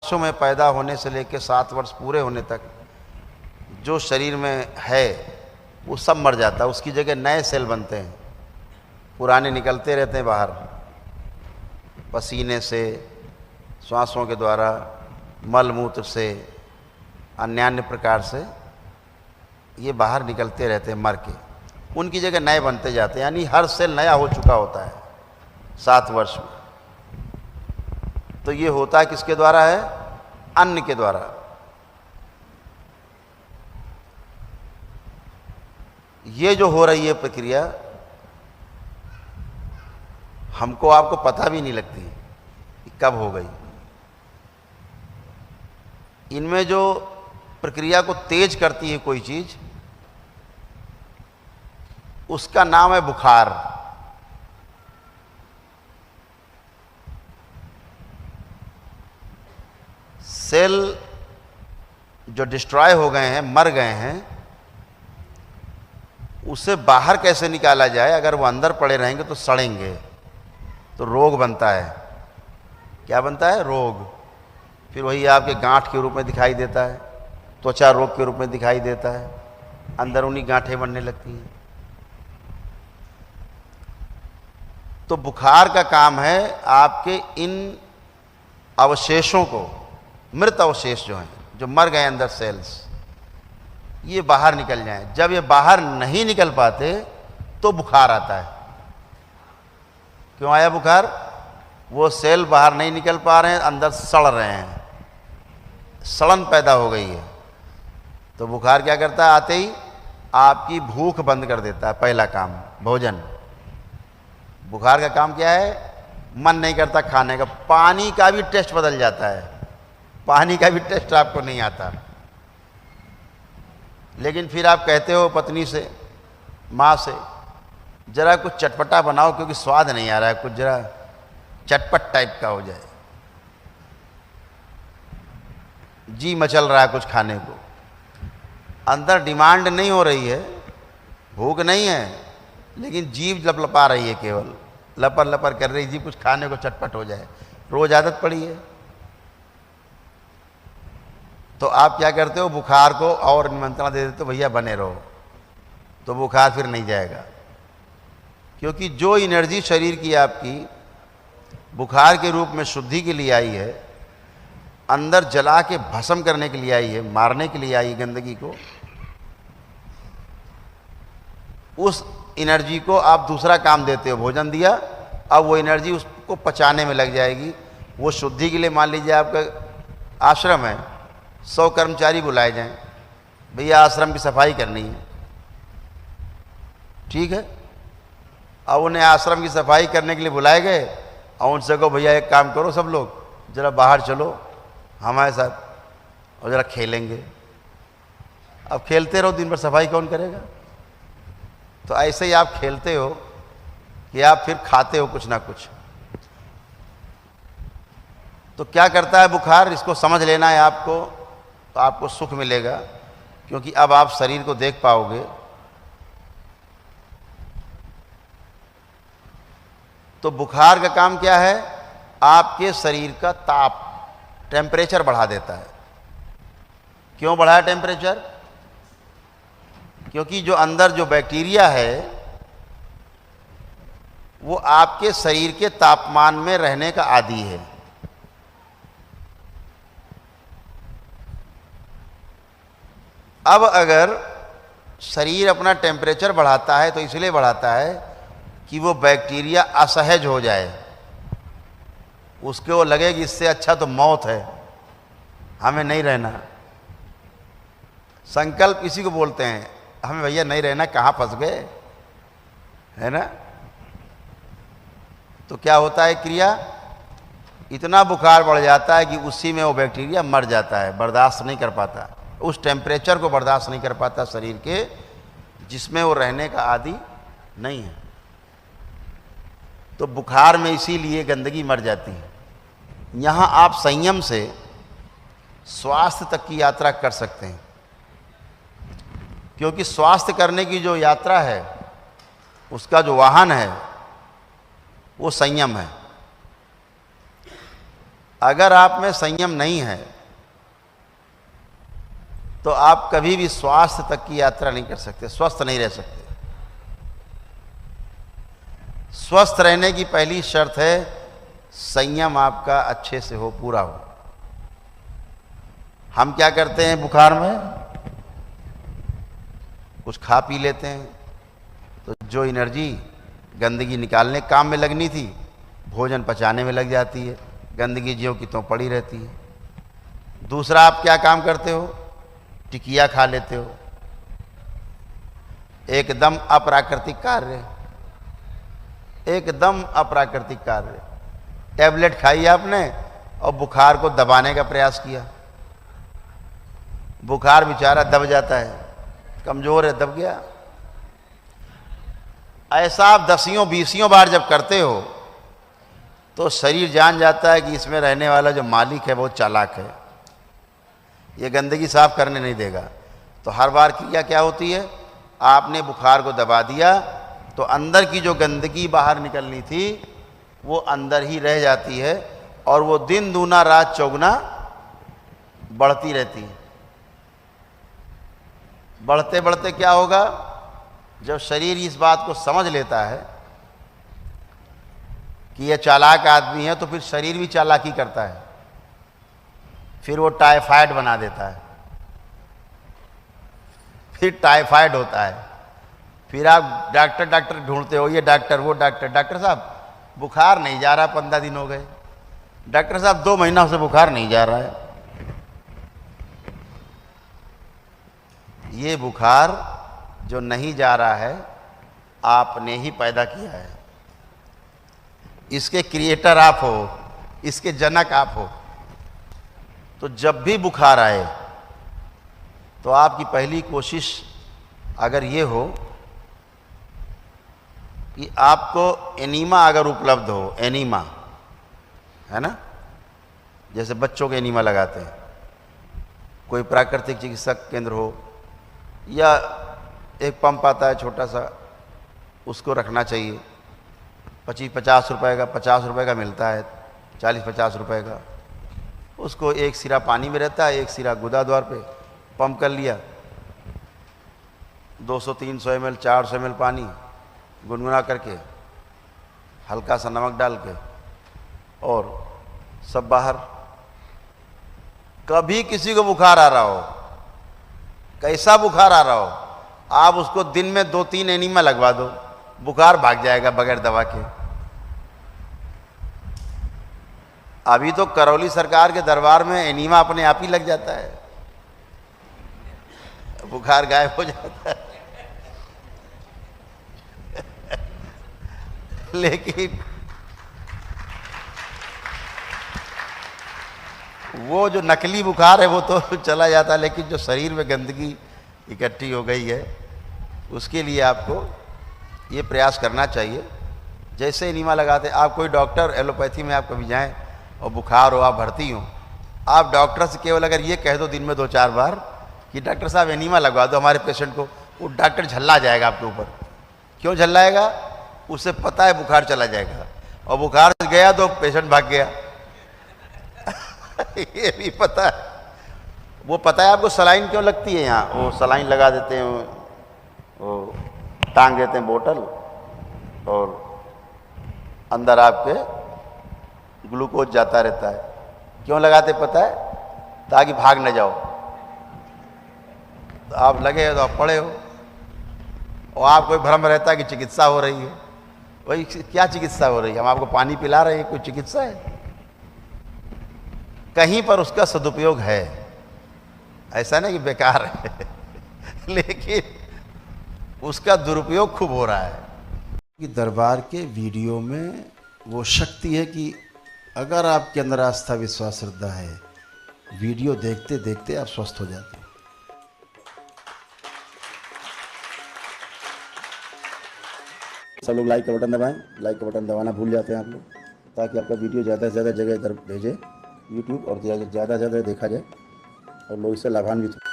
बच्चों में पैदा होने से लेकर 7 वर्ष पूरे होने तक जो शरीर में है वो सब मर जाता है, उसकी जगह नए सेल बनते हैं, पुराने निकलते रहते हैं बाहर, पसीने से, श्वासों के द्वारा, मल मूत्र से, अन्य प्रकार से ये बाहर निकलते रहते हैं मर के, उनकी जगह नए बनते जाते हैं, यानी हर सेल नया हो चुका होता है 7 वर्ष में। तो ये होता है किसके द्वारा है? अन्न के द्वारा। ये जो हो रही है प्रक्रिया हमको आपको पता भी नहीं लगती कि कब हो गई। इनमें जो प्रक्रिया को तेज करती है कोई चीज, उसका नाम है बुखार। सेल जो डिस्ट्रॉय हो गए हैं, मर गए हैं, उसे बाहर कैसे निकाला जाए? अगर वो अंदर पड़े रहेंगे तो सड़ेंगे, तो रोग बनता है। क्या बनता है? रोग। फिर वही आपके गांठ के रूप में दिखाई देता है, त्वचा रोग के रूप में दिखाई देता है, अंदरूनी गांठें बनने लगती हैं। तो बुखार का काम है आपके इन अवशेषों को, मृत अवशेष जो हैं, जो मर गए अंदर सेल्स, ये बाहर निकल जाएं। जब ये बाहर नहीं निकल पाते तो बुखार आता है। क्यों आया बुखार? वो सेल बाहर नहीं निकल पा रहे हैं, अंदर सड़ रहे हैं, सड़न पैदा हो गई है। तो बुखार क्या करता है? आते ही आपकी भूख बंद कर देता है। पहला काम भोजन। बुखार का काम क्या है? मन नहीं करता खाने का, पानी का भी टेस्ट बदल जाता है, पानी का भी टेस्ट आपको नहीं आता। लेकिन फिर आप कहते हो पत्नी से, माँ से, जरा कुछ चटपटा बनाओ क्योंकि स्वाद नहीं आ रहा है, कुछ जरा चटपट टाइप का हो जाए, जी मचल रहा है कुछ खाने को। अंदर डिमांड नहीं हो रही है, भूख नहीं है, लेकिन जीभ लपलपा रही है, केवल लपर लपर कर रही जी, कुछ खाने को चटपट हो जाए। रोज आदत पड़ी है। तो आप क्या करते हो? बुखार को और निमंत्रण दे देते हो, भैया बने रहो, तो बुखार फिर नहीं जाएगा। क्योंकि जो एनर्जी शरीर की आपकी बुखार के रूप में शुद्धि के लिए आई है, अंदर जला के भस्म करने के लिए आई है, मारने के लिए आई गंदगी को, उस एनर्जी को आप दूसरा काम देते हो, भोजन दिया, अब वो एनर्जी उसको पचाने में लग जाएगी। वो शुद्धि के लिए, मान लीजिए आपका आश्रम है, 100 कर्मचारी बुलाए जाएं, भैया आश्रम की सफाई करनी है, ठीक है। अब उन्हें आश्रम की सफाई करने के लिए बुलाए गए और उनसे कहो भैया एक काम करो, सब लोग जरा बाहर चलो हमारे साथ और जरा खेलेंगे। अब खेलते रहो दिन भर, सफाई कौन करेगा? तो ऐसे ही आप खेलते हो कि आप फिर खाते हो कुछ ना कुछ। तो क्या करता है बुखार? इसको समझ लेना है आपको, तो आपको सुख मिलेगा, क्योंकि अब आप शरीर को देख पाओगे। तो बुखार का काम क्या है? आपके शरीर का ताप, टेम्परेचर बढ़ा देता है। क्यों बढ़ाया टेम्परेचर? क्योंकि जो अंदर जो बैक्टीरिया है वो आपके शरीर के तापमान में रहने का आदी है। अब अगर शरीर अपना टेम्परेचर बढ़ाता है तो इसलिए बढ़ाता है कि वो बैक्टीरिया असहज हो जाए, उसको लगेगी इससे अच्छा तो मौत है, हमें नहीं रहना। संकल्प इसी को बोलते हैं, हमें भैया नहीं रहना, कहाँ फंस गए, है ना। तो क्या होता है क्रिया? इतना बुखार बढ़ जाता है कि उसी में वो बैक्टीरिया मर जाता है, बर्दाश्त नहीं कर पाता, उस टेम्परेचर को बर्दाश्त नहीं कर पाता शरीर के, जिसमें वो रहने का आदी नहीं है। तो बुखार में इसीलिए गंदगी मर जाती है। यहाँ आप संयम से स्वास्थ्य तक की यात्रा कर सकते हैं, क्योंकि स्वास्थ्य करने की जो यात्रा है उसका जो वाहन है वो संयम है। अगर आप में संयम नहीं है तो आप कभी भी स्वास्थ्य तक की यात्रा नहीं कर सकते, स्वस्थ नहीं रह सकते। स्वस्थ रहने की पहली शर्त है संयम आपका अच्छे से हो, पूरा हो। हम क्या करते हैं बुखार में, कुछ खा पी लेते हैं तो जो एनर्जी गंदगी निकालने काम में लगनी थी भोजन पचाने में लग जाती है, गंदगी ज्यों की त्यों पड़ी रहती है। दूसरा, आप क्या काम करते हो, टिकिया खा लेते हो, एकदम अप्राकृतिक कार्य, एकदम अप्राकृतिक कार्य। टैबलेट खाई आपने और बुखार को दबाने का प्रयास किया, बुखार बेचारा दब जाता है, कमजोर है, दब गया। ऐसा आप 10-20 बार जब करते हो तो शरीर जान जाता है कि इसमें रहने वाला जो मालिक है बहुत चालाक है, ये गंदगी साफ करने नहीं देगा। तो हर बार क्रिया क्या होती है, आपने बुखार को दबा दिया तो अंदर की जो गंदगी बाहर निकलनी थी वो अंदर ही रह जाती है और वो दिन दूना रात चौगुना बढ़ती रहती है। बढ़ते बढ़ते क्या होगा, जब शरीर इस बात को समझ लेता है कि यह चालाक आदमी है तो फिर शरीर भी चालाकी करता है, फिर वो टाइफाइड बना देता है, फिर टाइफाइड होता है। फिर आप डॉक्टर ढूंढते हो, ये डॉक्टर वो डॉक्टर साहब बुखार नहीं जा रहा, 15 दिन हो गए, डॉक्टर साहब 2 महीनों से बुखार नहीं जा रहा है। ये बुखार जो नहीं जा रहा है आपने ही पैदा किया है, इसके क्रिएटर आप हो, इसके जनक आप हो। तो जब भी बुखार आए तो आपकी पहली कोशिश अगर ये हो कि आपको एनीमा अगर उपलब्ध हो, एनीमा है ना, जैसे बच्चों के एनीमा लगाते हैं, कोई प्राकृतिक चिकित्सक केंद्र हो या एक पंप आता है छोटा सा, उसको रखना चाहिए। 25-50 रुपए का, 50 रुपए का मिलता है, 40-50 रुपए का। उसको एक सिरा पानी में रहता है, एक सिरा गुदा द्वार पे पंप कर लिया, 200-300 ml 400 ml पानी गुनगुना करके हल्का सा नमक डाल के और सब बाहर। कभी किसी को बुखार आ रहा हो, कैसा बुखार आ रहा हो, आप उसको दिन में 2-3 एनीमा लगवा दो, बुखार भाग जाएगा बगैर दवा के। अभी तो करौली सरकार के दरबार में एनीमा अपने आप ही लग जाता है, बुखार गायब हो जाता है। लेकिन वो जो नकली बुखार है वो तो चला जाता है, लेकिन जो शरीर में गंदगी इकट्ठी हो गई है उसके लिए आपको ये प्रयास करना चाहिए। जैसे एनीमा लगाते, आप कोई डॉक्टर एलोपैथी में आप कभी जाएं और बुखार हो, आप भर्ती हो, आप डॉक्टर से केवल अगर ये कह दो दिन में 2-4 बार कि डॉक्टर साहब एनीमा लगवा दो हमारे पेशेंट को, वो डॉक्टर झल्ला जाएगा आपके ऊपर। क्यों झल्लाएगा, उसे पता है बुखार चला जाएगा, और बुखार गया तो पेशेंट भाग गया। ये भी पता है, वो पता है आपको सलाइन क्यों लगती है यहाँ, वो सलाइन लगा देते हैं, वो टांग देते हैं बोतल और अंदर आपके ग्लूकोज जाता रहता है। क्यों लगाते पता है, ताकि भाग न जाओ। तो आप लगे हो तो आप पड़े हो, और आपको भ्रम रहता है कि चिकित्सा हो रही है। वही क्या चिकित्सा हो रही है, हम आपको पानी पिला रहे हैं, कोई चिकित्सा है? कहीं पर उसका सदुपयोग है, ऐसा नहीं कि बेकार है लेकिन उसका दुरुपयोग खूब हो रहा है। कि दरबार के वीडियो में वो शक्ति है कि अगर आपके अंदर आस्था विश्वास श्रद्धा है, वीडियो देखते देखते आप स्वस्थ हो जाते हैं। सब लोग लाइक का बटन दबाएं, लाइक का बटन दबाना भूल जाते हैं आप लोग, ताकि आपका वीडियो ज़्यादा से ज़्यादा जगह इधर भेजे यूट्यूब, और ज़्यादा से ज़्यादा देखा जाए और लोग इससे लाभान्वित हो।